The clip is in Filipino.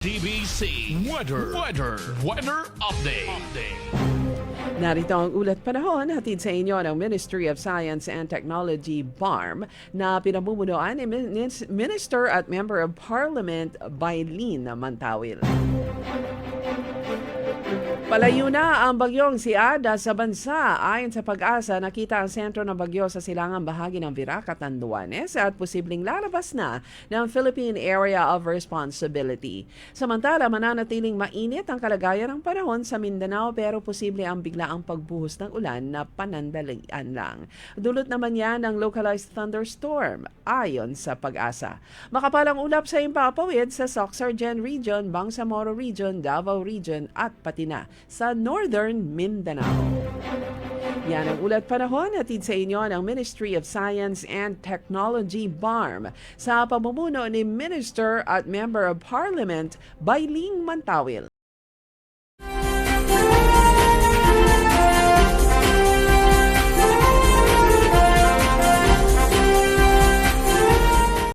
TBC Weather Update. Narito ang ulat panahon hatid sa inyo ng Ministry of Science and Technology BARM na pinamumunuan ni Minister at Member of Parliament Bailin Mantawil. Palayo na ang bagyong si Ada sa bansa. Ayon sa Pag-asa, nakita ang sentro ng bagyo sa silangang bahagi ng Virac at Tanduanes at posibleng lalabas na ng Philippine Area of Responsibility. Samantala, mananatiling mainit ang kalagayan ng panahon sa Mindanao pero posible ang biglaang pagbuhos ng ulan na panandalian lang. Dulot naman yan ng localized thunderstorm ayon sa Pag-asa. Makapalang ulap sa impapawid sa Soxargen Region, Bangsamoro Region, Davao Region at pati na sa Northern Mindanao. Yan ang ulat panahon hatid sa inyo ng Ministry of Science and Technology BARM sa pamumuno ni Minister at Member of Parliament Bailin Mantawil.